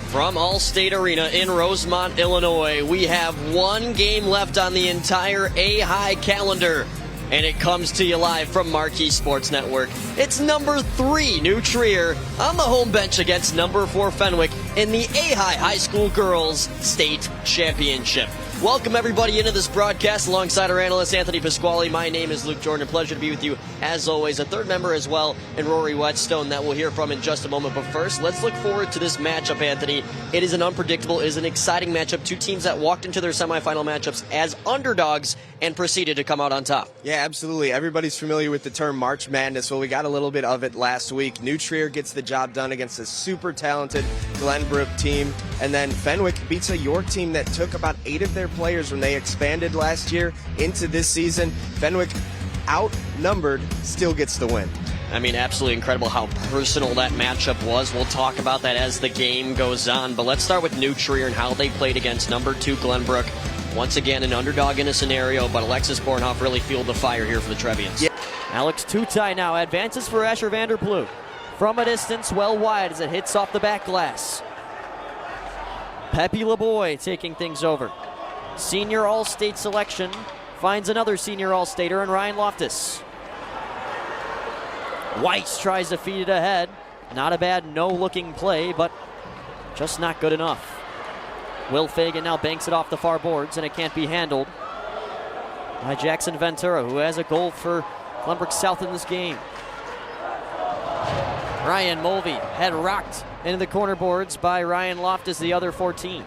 From Allstate Arena in Rosemont, Illinois, we have one game left on the entire A-High calendar, and it comes to you live from Marquee Sports Network. It's number 3, New Trier, on the home bench against number 4, Fenwick, in the A-High High School Girls State Championship. Welcome, everybody, into this broadcast alongside our analyst, Anthony Pasquale. My name is Luke Jorden. A pleasure to be with you, as always. A third member as well, in Rory Whetstone, that we'll hear from in just a moment. But first, let's look forward to this matchup, Anthony. It is an unpredictable, it is an exciting matchup. Two teams that walked into their semifinal matchups as underdogs and proceeded to come out on top. Yeah, absolutely. Everybody's familiar with the term March Madness. Well, we got a little bit of it last week. New Trier gets the job done against a super talented Glenbrook team. And then Fenwick beats a York team that took about 8 of their players when they expanded last year into this season. Fenwick, outnumbered, still gets the win. I mean, absolutely incredible how personal that matchup was. We'll talk about that as the game goes on. But let's start with New Trier and how they played against number 2 Glenbrook. Once again, an underdog in a scenario, but Alexis Bornhoff really fueled the fire here for the Trevians. Yeah. Alex Tutai now advances for Asher Vanderploeg. From a distance, well wide as it hits off the back glass. Pepe LeBoy taking things over. Senior All-State selection finds another senior All-Stater in Ryan Loftus. Weiss tries to feed it ahead. Not a bad no-looking play, but just not good enough. Will Fagan now banks it off the far boards, and it can't be handled by Jackson Ventura, who has a goal for Glenbrook South in this game. Ryan Mulvey had rocked into the corner boards by Ryan Loftus, the other 14.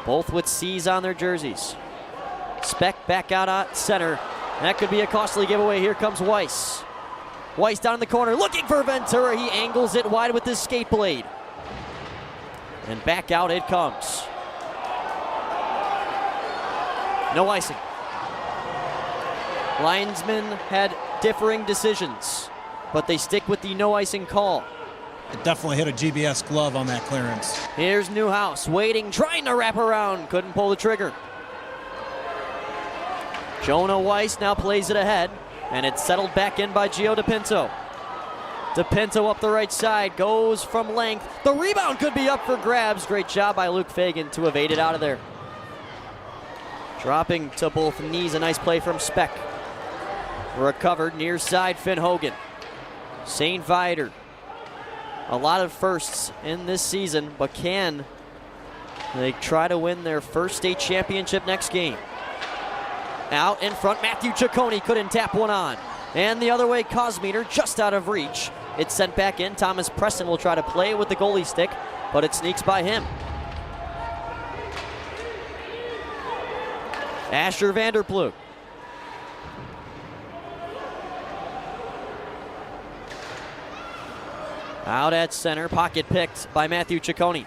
Both with C's on their jerseys. Speck back out at center. That could be a costly giveaway. Here comes Weiss. Weiss down in the corner, looking for Ventura. He angles it wide with his skate blade. And back out it comes. No icing. Linesmen had differing decisions, but they stick with the no icing call. It definitely hit a GBS glove on that clearance. Here's Newhouse waiting, trying to wrap around, couldn't pull the trigger. Jonah Weiss now plays it ahead, and it's settled back in by Gio DePinto. DePinto up the right side, goes from length. The rebound could be up for grabs. Great job by Luke Fagan to evade it out of there. Dropping to both knees, a nice play from Speck. Recovered near side, Finn Hogan. St. Viator. A lot of firsts in this season, but can they try to win their first state championship next game? Out in front, Matthew Ciccone couldn't tap one on. And the other way, Cosmeter just out of reach. It's sent back in. Thomas Preston will try to play it with the goalie stick, but it sneaks by him. Asher Vanderploeg. Out at center, pocket picked by Matthew Ciccone.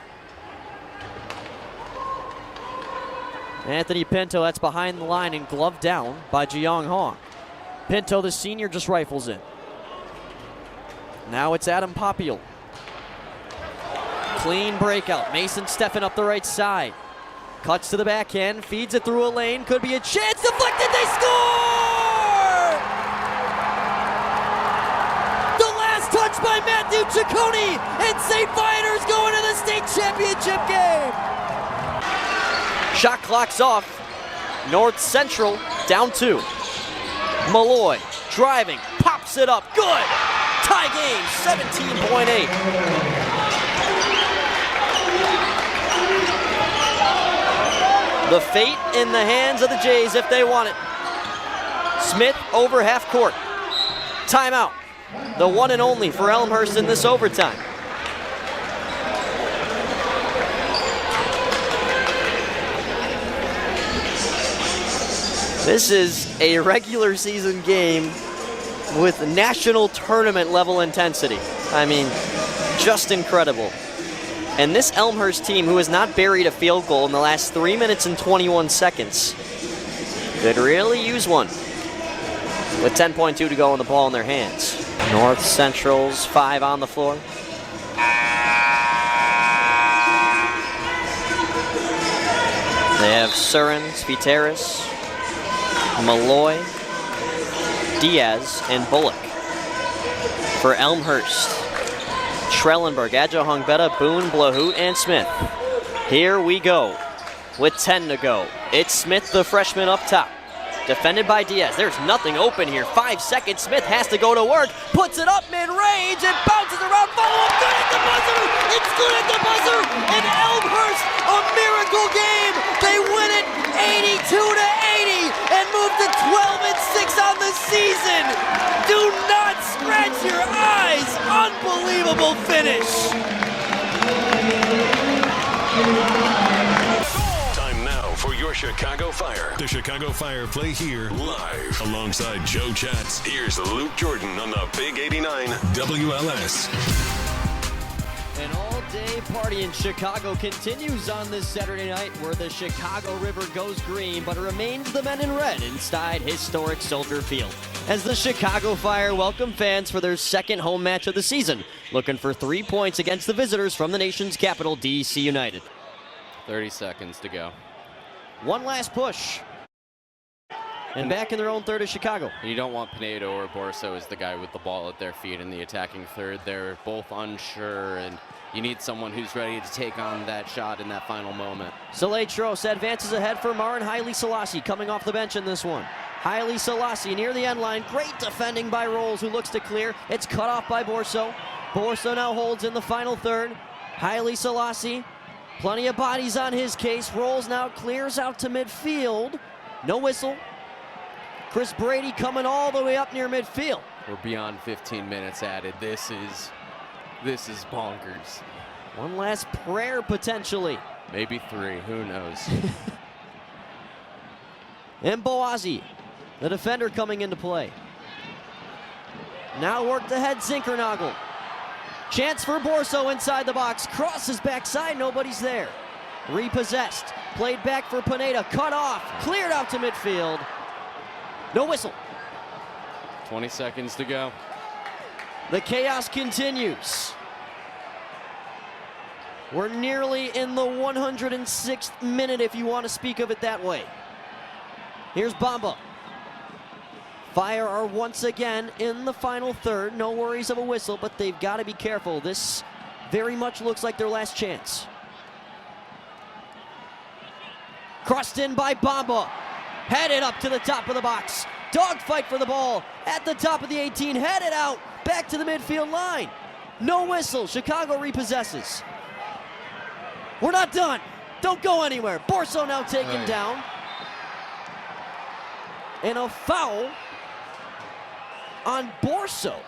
Anthony Pinto, that's behind the line and gloved down by Jiyoung Hong. Pinto, the senior, just rifles in. Now it's Adam Popiel. Clean breakout. Mason Steffen up the right side. Cuts to the backhand, feeds it through a lane. Could be a chance. Deflected, they score! The last touch by Matthew Ciccone, and St. Viator's going to the state championship game. Shot clock's off. North Central down 2. Malloy driving, pops it up, good! Tie game, 17.8. The fate in the hands of the Jays if they want it. Smith over half court. Timeout. The one and only for Elmhurst in this overtime. This is a regular season game with national tournament level intensity. I mean, just incredible. And this Elmhurst team, who has not buried a field goal in the last 3 minutes and 21 seconds, could really use one. With 10.2 to go and the ball in their hands. North Central's 5 on the floor. They have Surin, Sviteris, Malloy, Diaz, and Bullock. For Elmhurst, Trellenberg, Adjo Hungbeta, Boone, Blahout, and Smith. Here we go with 10 to go. It's Smith, the freshman, up top. Defended by Diaz. There's nothing open here. 5 seconds. Smith has to go to work. Puts it up mid-range and bounces around. Follow-up. Good at the buzzer. It's good at the buzzer. And Elmhurst, a miracle game. They win it 82-80 and move to 12-6 on the season. Do not scratch your eyes. Unbelievable finish. For your Chicago Fire. The Chicago Fire play here live alongside Joe Chats. Here's Luke Jorden on the Big 89 WLS. An all-day party in Chicago continues on this Saturday night where the Chicago River goes green, but it remains the men in red inside historic Soldier Field. As the Chicago Fire welcome fans for their second home match of the season, looking for 3 points against the visitors from the nation's capital, DC United. 30 seconds to go. One last push. And back in their own third of Chicago. You don't want Pinedo or Borso as the guy with the ball at their feet in the attacking third. They're both unsure, and you need someone who's ready to take on that shot in that final moment. Saletros advances ahead for Marin Haile Selassie coming off the bench in this one. Haile Selassie near the end line. Great defending by Rolls, who looks to clear. It's cut off by Borso. Borso now holds in the final third. Haile Selassie. Plenty of bodies on his case. Rolls now clears out to midfield. No whistle. Chris Brady coming all the way up near midfield. We're beyond 15 minutes added. This is bonkers. One last prayer potentially. Maybe 3, who knows? And Boazzi, the defender, coming into play. Now worked ahead, Zinkernagel. Chance for Borso inside the box. Crosses backside, nobody's there. Repossessed. Played back for Pineda. Cut off. Cleared out to midfield. No whistle. 20 seconds to go. The chaos continues. We're nearly in the 106th minute, if you want to speak of it that way. Here's Bamba. Fire are once again in the final third. No worries of a whistle, but they've got to be careful. This very much looks like their last chance. Crossed in by Bamba. Headed up to the top of the box. Dogfight for the ball at the top of the 18. Headed out back to the midfield line. No whistle. Chicago repossesses. We're not done. Don't go anywhere. Borso now taken down. And a foul on Borso.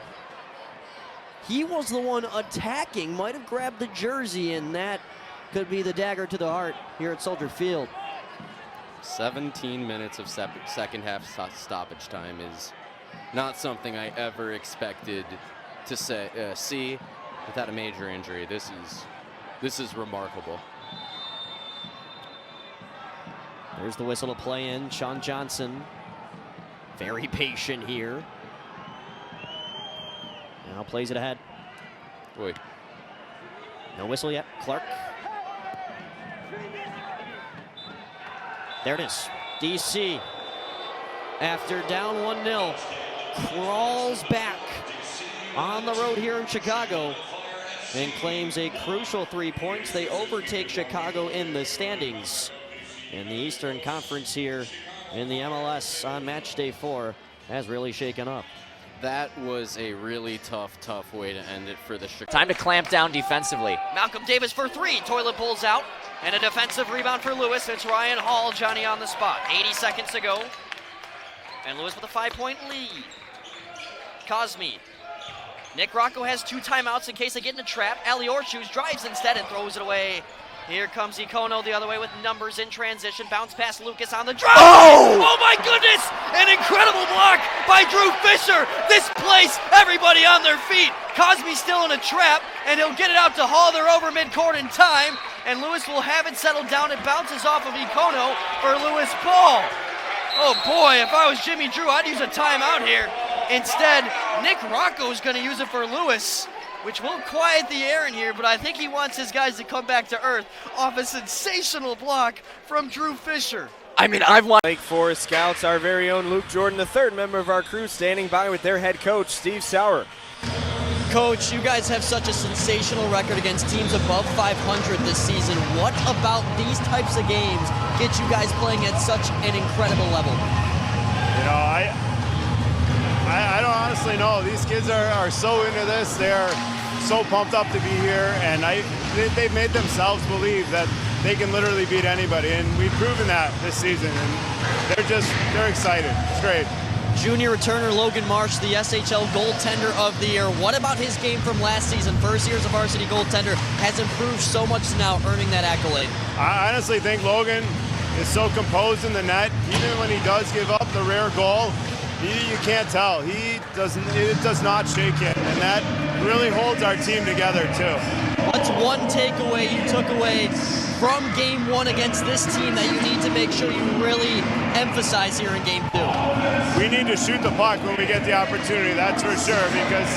He was the one attacking, might have grabbed the jersey, and that could be the dagger to the heart here at Soldier Field. 17 minutes of second half stoppage time is not something I ever expected to see without a major injury. This is remarkable. There's the whistle to play in. Sean Johnson, very patient here. Now plays it ahead. Boy. No whistle yet. Clark. There it is. DC, after down 1-0, crawls back on the road here in Chicago and claims a crucial 3 points. They overtake Chicago in the standings. In the Eastern Conference here in the MLS on match day 4 has really shaken up. That was a really tough way to end it for the Chicago. Time to clamp down defensively. Malcolm Davis for 3. Toilet pulls out. And a defensive rebound for Lewis. It's Ryan Hall, Johnny on the spot. 80 seconds to go. And Lewis with a 5-point lead. Cosme. Nick Rocco has 2 timeouts in case they get in a trap. Ali Orshoes drives instead and throws it away. Here comes Ikono the other way with numbers in transition. Bounce past Lucas on the drive. Oh my goodness! An incredible block by Drew Fisher. This place, everybody on their feet. Cosme's still in a trap, and he'll get it out to Hall. They're over midcourt in time, and Lewis will have it settled down. It bounces off of Ikono for Lewis Paul. Oh boy, if I was Jimmy Drew, I'd use a timeout here. Instead, Nick Rocco's going to use it for Lewis, which will quiet the air in here, but I think he wants his guys to come back to earth off a sensational block from Drew Fisher. I mean, I've won. Lake Forest Scouts, our very own Luke Jorden, the third member of our crew, standing by with their head coach, Steve Sauer. Coach, you guys have such a sensational record against teams above 500 this season. What about these types of games get you guys playing at such an incredible level? You know, I don't honestly know. These kids are so into this. They are so pumped up to be here, and they've made themselves believe that they can literally beat anybody, and we've proven that this season, and they're excited. It's great. Junior returner Logan Marsh, the SHL goaltender of the year. What about his game from last season? First year as a varsity goaltender has improved so much now, earning that accolade. I honestly think Logan is so composed in the net. Even when he does give up the rare goal, you can't tell. It does not shake him, and that really holds our team together too. What's one takeaway you took away from game one against this team that you need to make sure you really emphasize here in game two? We need to shoot the puck when we get the opportunity, that's for sure, because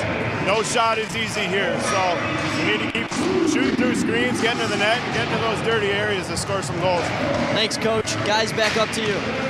no shot is easy here. So we need to keep shooting through screens, getting to the net, and getting to those dirty areas to score some goals. Thanks, Coach. Guys, back up to you.